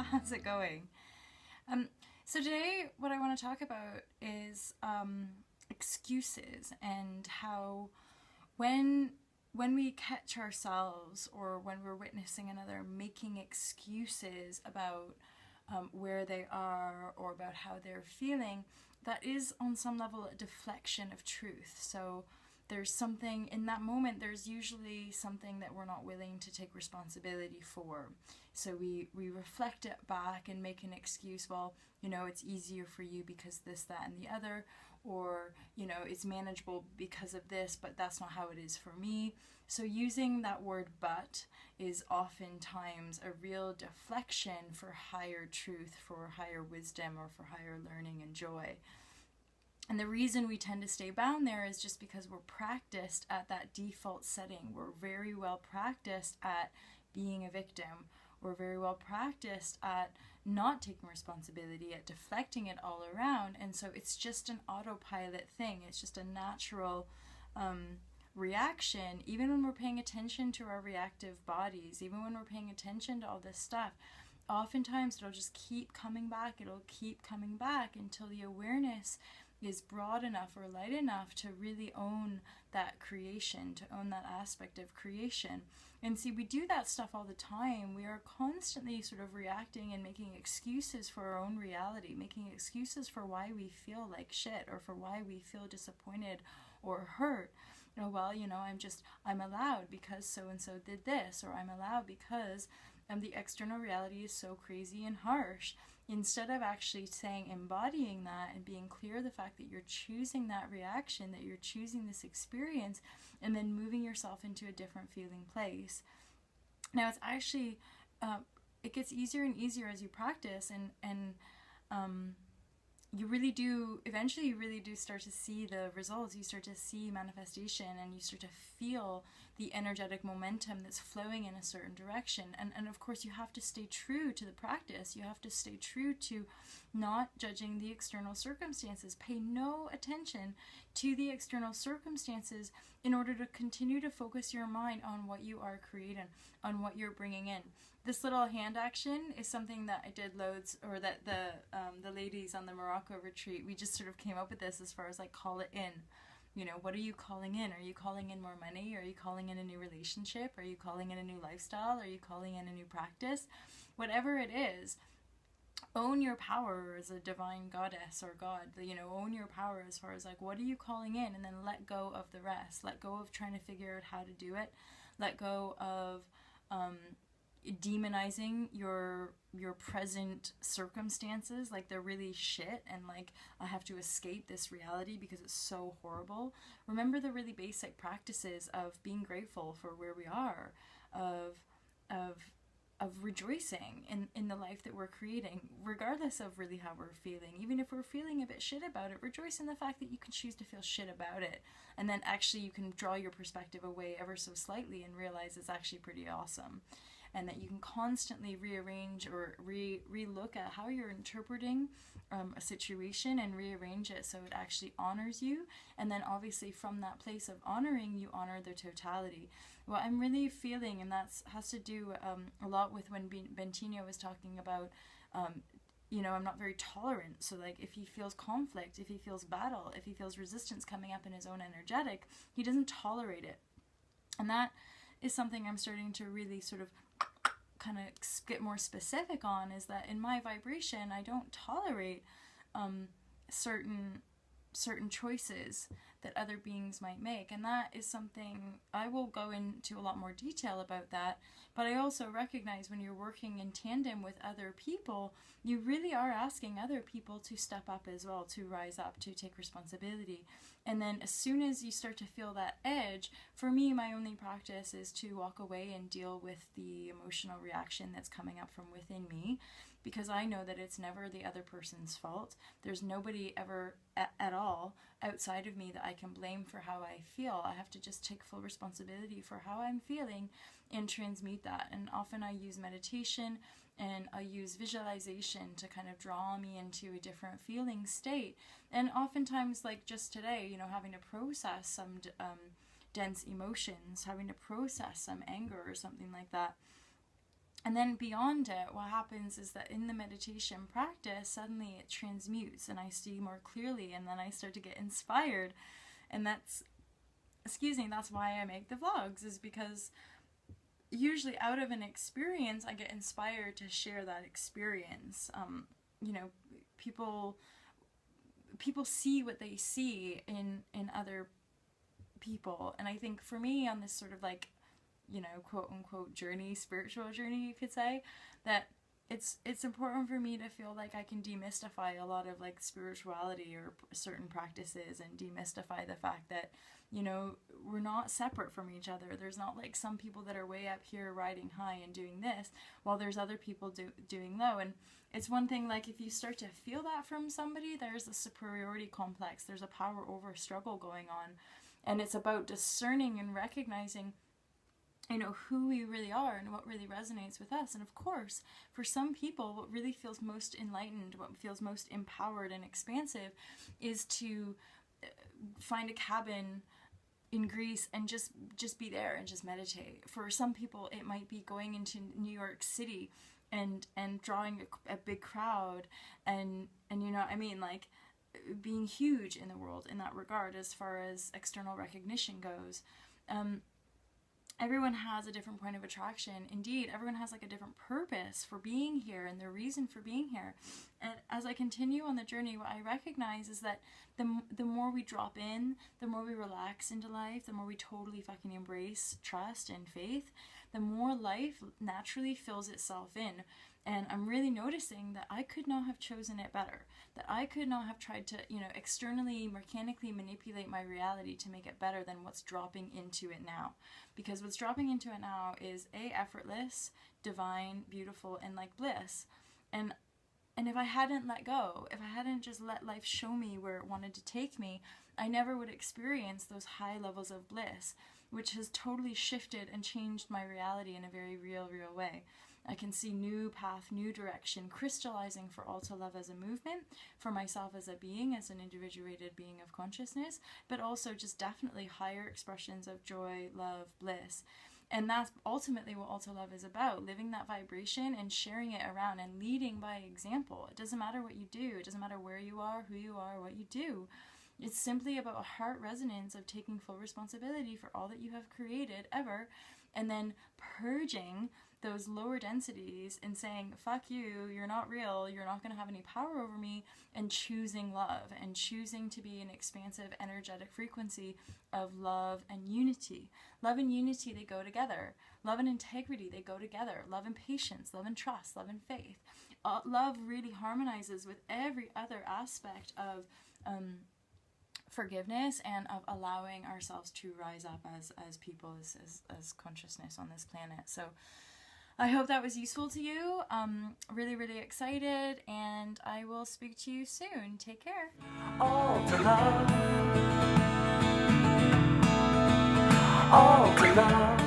How's it going? Um, so today, what I want to talk about is excuses and how when when we catch ourselves or when we're witnessing another making excuses about where they are or about how they're feeling, that is on some level a deflection of truth. So there's something in that moment, there's usually something that we're not willing to take responsibility for. So we reflect it back and make an excuse. Well, it's easier for you because this, that, and the other, or it's manageable because of this, but that's not how it is for me. So using that word but is oftentimes a real deflection for higher truth, for higher wisdom, or for higher learning and joy. And the reason we tend to stay bound there is just because we're practiced at that default setting. We're very well practiced at being a victim. We're very well practiced at not taking responsibility, at deflecting it all around. And so it's just an autopilot thing. It's just a natural reaction, even when we're paying attention to our reactive bodies, even when we're paying attention to all this stuff. Oftentimes it'll just keep coming back. It'll keep coming back until the awareness is broad enough or light enough to really own that creation, to own that aspect of creation. And see, we do that stuff all the time. We are constantly sort of reacting and making excuses for our own reality, making excuses for why we feel like shit or for why we feel disappointed or hurt. I'm allowed because so-and-so did this, or I'm allowed because the external reality is so crazy and harsh. Instead of actually saying, embodying that and being clear the fact that you're choosing that reaction, that you're choosing this experience, and then moving yourself into a different feeling place. Now it's actually, it gets easier and easier as you practice, and you really do, eventually you really do start to see the results. You start to see manifestation, and you start to feel the energetic momentum that's flowing in a certain direction. And of course you have to stay true to the practice. You have to stay true to not judging the external circumstances. Pay no attention to the external circumstances in order to continue to focus your mind on what you are creating, on what you're bringing in. This little hand action is something that I did loads, or that the ladies on the Morocco retreat, we just sort of came up with this as far as like call it in. What are you calling in? Are you calling in more money? Are you calling in a new relationship? Are you calling in a new lifestyle? Are you calling in a new practice? Whatever it is, own your power as a divine goddess or god. Own your power as far as like, what are you calling in? And then let go of the rest. Let go of trying to figure out how to do it. Let go of demonizing your present circumstances like they're really shit, and like I have to escape this reality because it's so horrible. Remember the really basic practices of being grateful for where we are, of rejoicing in the life that we're creating, regardless of really how we're feeling. Even if we're feeling a bit shit about it, rejoice in the fact that you can choose to feel shit about it, and then actually you can draw your perspective away ever so slightly and realize it's actually pretty awesome. And that you can constantly rearrange or re-look at how you're interpreting a situation and rearrange it so it actually honors you. And then obviously from that place of honoring, you honor the totality. What I'm really feeling, and that has to do a lot with when Bentinho was talking about, I'm not very tolerant. So like if he feels conflict, if he feels battle, if he feels resistance coming up in his own energetic, he doesn't tolerate it. And that is something I'm starting to really sort of kind of get more specific on, is that in my vibration I don't tolerate certain choices that other beings might make. And that is something I will go into a lot more detail about that. But I also recognize when you're working in tandem with other people, you really are asking other people to step up as well, to rise up, to take responsibility. And then as soon as you start to feel that edge, for me, my only practice is to walk away and deal with the emotional reaction that's coming up from within me, because I know that it's never the other person's fault. There's nobody ever at all outside of me that I can blame for how I feel. I have to just take full responsibility for how I'm feeling and transmute that. And often I use meditation and I use visualization to kind of draw me into a different feeling state. And oftentimes, like just today, having to process some dense emotions, having to process some anger or something like that, And then beyond it, what happens is that in the meditation practice, suddenly it transmutes and I see more clearly, and then I start to get inspired. And that's why I make the vlogs, is because usually out of an experience, I get inspired to share that experience. You know, people see what they see in other people. And I think for me, on this sort of like, you know, quote unquote journey, spiritual journey, you could say, that it's important for me to feel like I can demystify a lot of like spirituality or certain practices, and demystify the fact that, you know, we're not separate from each other. There's not like some people that are way up here riding high and doing this, while there's other people doing low. And it's one thing, like, if you start to feel that from somebody, there's a superiority complex, there's a power over struggle going on. And it's about discerning and recognizing, you know, who we really are and what really resonates with us. And of course, for some people, what really feels most enlightened, what feels most empowered and expansive, is to find a cabin in Greece and just be there and just meditate. For some people, it might be going into New York City and drawing a big crowd, and you know what I mean, like being huge in the world in that regard as far as external recognition goes. Everyone has a different point of attraction. Indeed, everyone has like a different purpose for being here and their reason for being here. And as I continue on the journey, what I recognize is that the more we drop in, the more we relax into life, the more we totally fucking embrace trust and faith, the more life naturally fills itself in. And I'm really noticing that I could not have chosen it better, that I could not have tried to, you know, externally, mechanically manipulate my reality to make it better than what's dropping into it now. Because what's dropping into it now is effortless, divine, beautiful, and like bliss. And if I hadn't let go, if I hadn't just let life show me where it wanted to take me, I never would experience those high levels of bliss, which has totally shifted and changed my reality in a very real way. I can see new path, new direction, crystallizing for Alta Love as a movement, for myself as a being, as an individuated being of consciousness, but also just definitely higher expressions of joy, love, bliss. And that's ultimately what Alta Love is about, living that vibration and sharing it around and leading by example. It doesn't matter what you do. It doesn't matter where you are, who you are, what you do. It's simply about a heart resonance of taking full responsibility for all that you have created ever, and then purging those lower densities and saying, fuck you, you're not real, you're not going to have any power over me, and choosing love, and choosing to be an expansive energetic frequency of love and unity. Love and unity, they go together. Love and integrity, they go together. Love and patience, love and trust, love and faith. Love really harmonizes with every other aspect of forgiveness and of allowing ourselves to rise up as people, as consciousness on this planet. So I hope that was useful to you. Really excited, and I will speak to you soon. Take care. All to love. All to love.